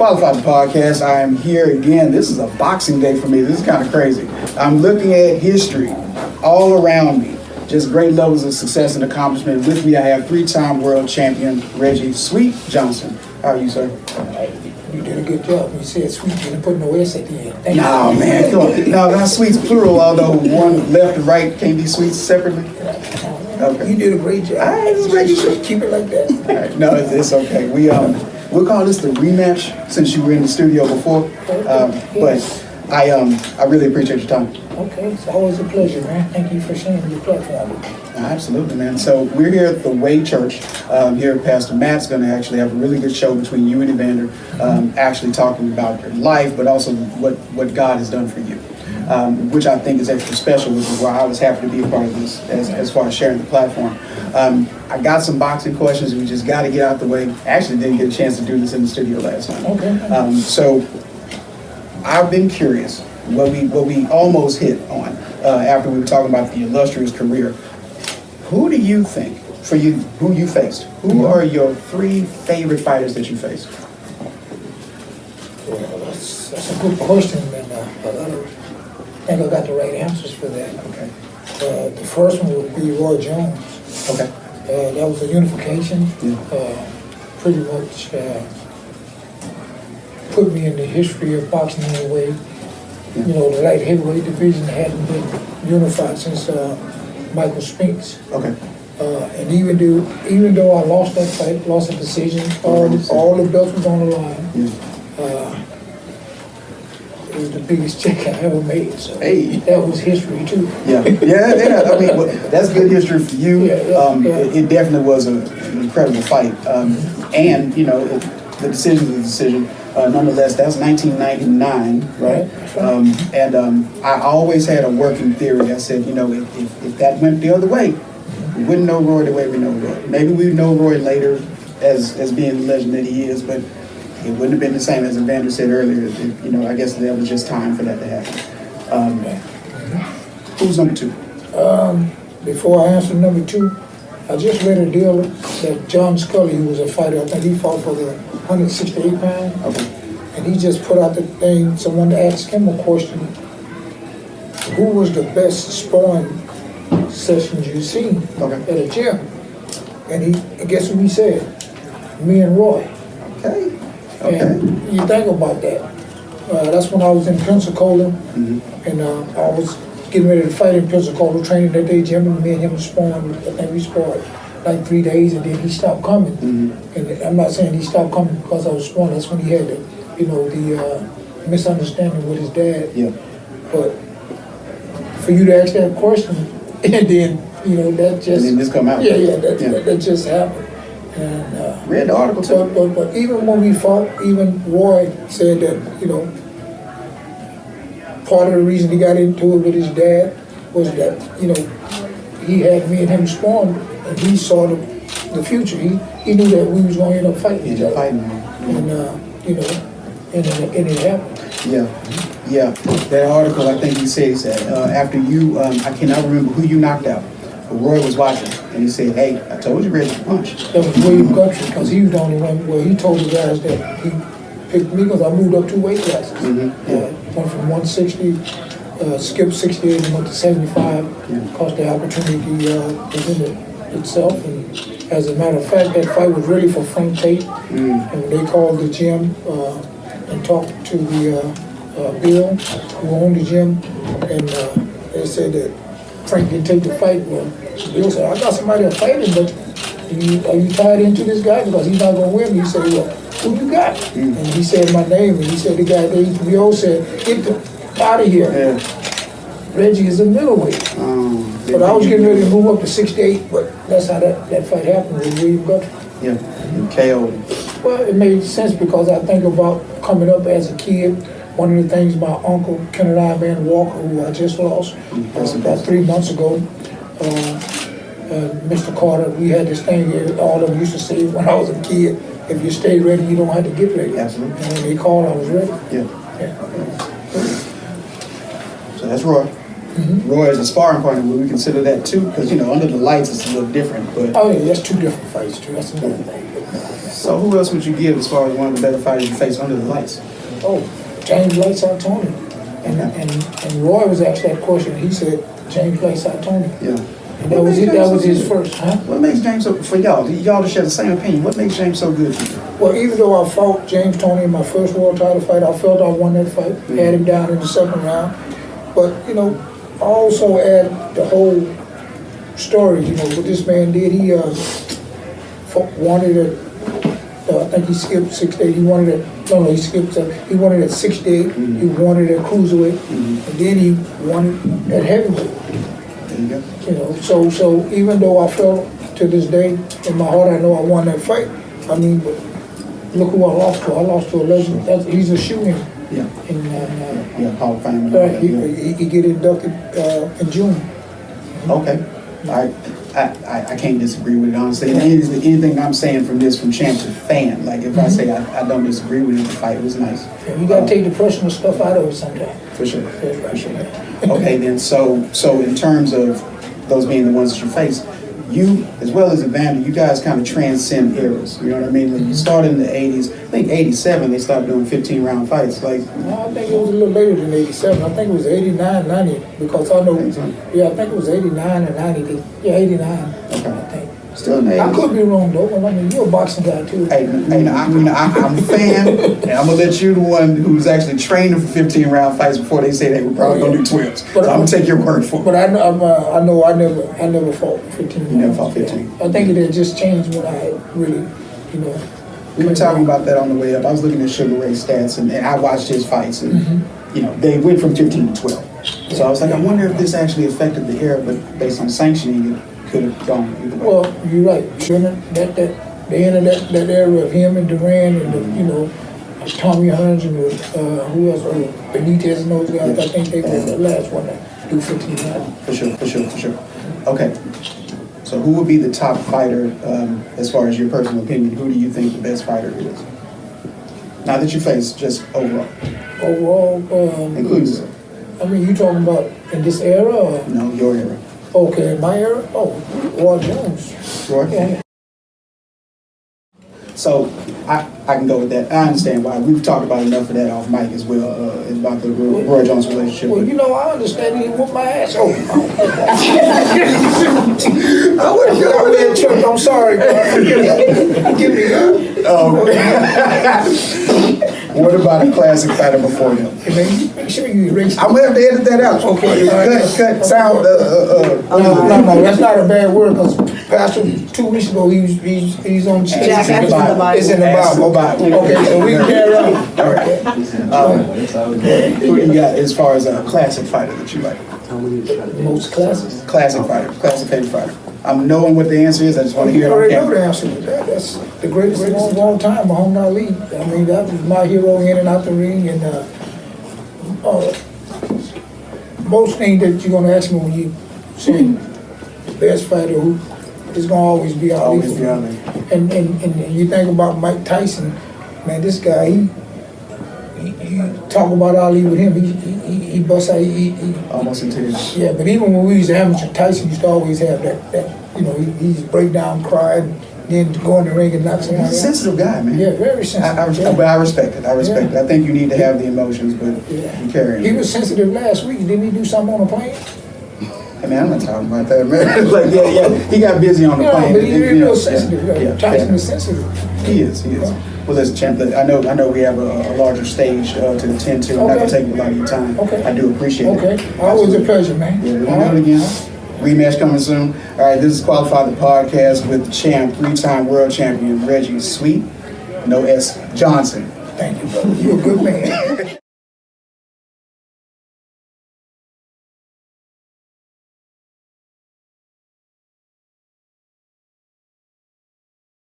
Qualified the podcast. I am here again. This is a boxing day for me. This is kind of crazy. I'm looking at history all around me. Just great levels of success and accomplishment. With me, I have three-time world champion Reggie Sweet Johnson. How are you, sir? You did a good job. You said Sweet, you didn't put no S at the end. No, man, come on. No, not Sweets plural, although one left and right can't be sweets separately. Okay. You did a great job. All right, this is Reggie Sweet. Keep it like that. All right. No, it's okay. We'll call this the rematch since you were in the studio before. But I really appreciate your time. Okay, it's always a pleasure, man. Thank you for sharing your platform. Absolutely, man. So we're here at the Way Church. Here, Pastor Matt's going to actually have a really good show between you and Evander, actually talking about your life, but also what God has done for you, which I think is extra special, which is why I was happy to be a part of this as far as sharing the platform. I got some boxing questions we just got to get out the way. Actually didn't get a chance to do this in the studio last time. Okay. So I've been curious what we almost hit on after we were talking about the illustrious career. Who do you think, for you, who you faced? Who are your three favorite fighters that you faced? Well, that's a good question, and I think I got the right answers for that. Okay. The first one would be Roy Jones. Okay. That was a unification. Yeah. Pretty much put me in the history of boxing in a way. Yeah. You know, the light heavyweight division hadn't been unified since Michael Spinks. Okay. And even though I lost that fight, lost a decision, all the belts was on the line. Yeah. It was the biggest check I ever made. So Hey. that was history too. Yeah. I mean, well, that's good history for you. Yeah. It definitely was an incredible fight. And you know, the decision was a decision. Nonetheless, that was 1999, right? I always had a working theory. I said, you know, if that went the other way, we wouldn't know Roy the way we know Roy. Maybe we would know Roy later as being the legend that he is, but it wouldn't have been the same as Evander said earlier. You know, I guess there was just time for that to happen. Who's number two? Before I answer number two, I just read a deal that John Scully, who was a fighter, I think he fought for the 168 pound. Okay. And he just put out the thing, someone asked him a question, who was the best sparring sessions you've seen at a gym? And guess what he said? Me and Roy. Okay. And you think about that. That's when I was in Pensacola, and I was getting ready to fight in Pensacola, training that day, gym, and me and him sparring. I think we sparred like 3 days, and then he stopped coming. And I'm not saying he stopped coming because I was sparring. That's when he had the misunderstanding with his dad. Yeah. But for you to ask that question, and then that just And then just come out. That just happened. And read the article too. but even when we fought, even Roy said that part of the reason he got into it with his dad was that he had me and him sparring, and he saw the future. He knew that we was going to end up fighting each other. And it happened. Yeah. That article, I think he says that after you, I cannot remember who you knocked out, but Roy was watching, and he said, "Hey, I told you Reggie to punch." That was William Guthrie, because he was the only one. Well, he told the guys that he picked me because I moved up 2 weight classes. Went from 160, skipped 68 and went to 75. Because the opportunity presented itself. And as a matter of fact, that fight was really for Frank Tate. And when they called the gym and talked to the Bill, who owned the gym, and they said that Frank didn't take the fight. Well, Bill said, "I got somebody to fight him, but are you tied into this guy? Because he's not going to win." He said, "Well, who you got?" And he said my name, and he said the guy at the HBO said, "Get out of here." Yeah. Reggie is a middleweight. But I was getting ready to move up to 68, but that's how that fight happened with William Guthrie. Yeah, you KO'd. Well, it made sense because I think about coming up as a kid. One of the things my uncle, Kenneth Ivan Walker, who I just lost about 3 months ago, Mr. Carter, we had this thing here, all of them used to say when I was a kid, if you stay ready, you don't have to get ready. Absolutely. And when they called, I was ready. Yeah. So that's Roy. Roy is a sparring partner. Would we consider that too? Because under the lights it's a little different. But oh yeah, that's 2 different fights too. That's another thing. So who else would you give as far as one of the better fighters you face under the lights? Oh, James Lights Out Tony. And Roy was asked that question. He said, James Lights Out Tony. Yeah. And that was it. That was his first, huh? What makes James so, for y'all to share the same opinion, what makes James so good for you? Well, even though I fought James Toney in my first world title fight, I felt I won that fight. Had him down in the second round. But, I also add the whole story, what this man did. He wanted it, I think he skipped 68. He wanted it, he skipped 7. He wanted at 68. He wanted at cruiserweight. And then he wanted at heavyweight. So even though I felt to this day, in my heart, I know I won that fight. I mean, but look who I lost to. I lost to a legend. He's a shooting. Yeah. Hall of Fame. He get inducted in June. Okay. I can't disagree with it, honestly. And anything I'm saying from Champ to fan, like if I say I don't disagree with it, the fight was nice. Yeah, you gotta take the personal stuff out of it sometimes. For sure. Okay, then, so in terms of those being the ones that you face, you, as well as Evander, you guys kind of transcend eras. You know what I mean? Like you started in the 80s. I think 87, they stopped doing 15-round fights. No, I think it was a little later than 87. I think it was 89, 90, because I know, I think it was 89 or 90. Yeah, 89, I think. Still in the 80s. I could be wrong, though, but I mean, you're a boxing guy, too. I'm a fan, and I'm going to let you the one who's actually training for 15-round fights before they say they were probably going to do 12s. So I'm going to take your word for it. But I know I never fought 15. You never fought 15? I think it had just changed when I really, We were talking about that on the way up. I was looking at Sugar Ray's stats, and I watched his fights, and they went from 15 to 12. So I was like, I wonder if this actually affected the era, but based on sanctioning, it could have gone either way. Well, you're right. The end of that era of him and Duran and Tommy Hearns and who else? Benitez and those guys. I think they were the last one to do 15 rounds. For sure. Okay. So who would be the top fighter, as far as your personal opinion? Who do you think the best fighter is? Not that you face, just overall. Overall, including yourself. I mean, you talking about in this era? Or? No, your era. Okay, in my era? Oh, Roy Jones. Roy? Yeah. So I can go with that. I understand why. We've talked about enough of that off mic as well, about the Roy Jones relationship. Well, I understand he whooped my ass. Oh. I would have got that trick. I'm sorry, God. Forgive me, God. What about a classic fighter before him? Make sure you erase I'm going to have to edit that out. Okay. Cut sound. No, that's not a bad word, because Pastor 2 weeks ago, he's on Jack, that's in the Bible. It's in the Bible. Okay, so we can carry on. All right. Who do you got as far as a classic fighter that you like? Most classic. Classic favorite fighter. I'm knowing what the answer is. I just want to hear it You on already know camera. the answer to that. That's the greatest of all time, Muhammad Ali. I mean, that was my hero in and out the ring. And most things that you're going to ask me when you say the best fighter, who is going to always be Ali. Always be Ali. And you think about Mike Tyson, man, this guy, you talk about Ali with him, he busts out, he Almost into his. yeah, but even when we was amateur, Tyson used to always have that he'd break down, cry, and then go in the ring and knock somebody out. He's a sensitive guy, man. Yeah, very sensitive. But I respect it. I think you need to have the emotions, but you carry it. He was sensitive last week. Didn't he do something on the plane? I mean, I'm not talking about that, man. Like, he got busy on the plane. But he's real sensitive. Tyson is sensitive. He is. Well, listen, Champ, I know we have a larger stage to attend to. I'm not going to take a lot of your time. Okay. I do appreciate it. Okay. Always a pleasure, man. Yeah, we're going to do it again. Rematch coming soon. All right, this is Qualify the Podcast with the champ, 3-time world champion, Reggie Sweet, no S. Johnson. Thank you, brother. You're a good man.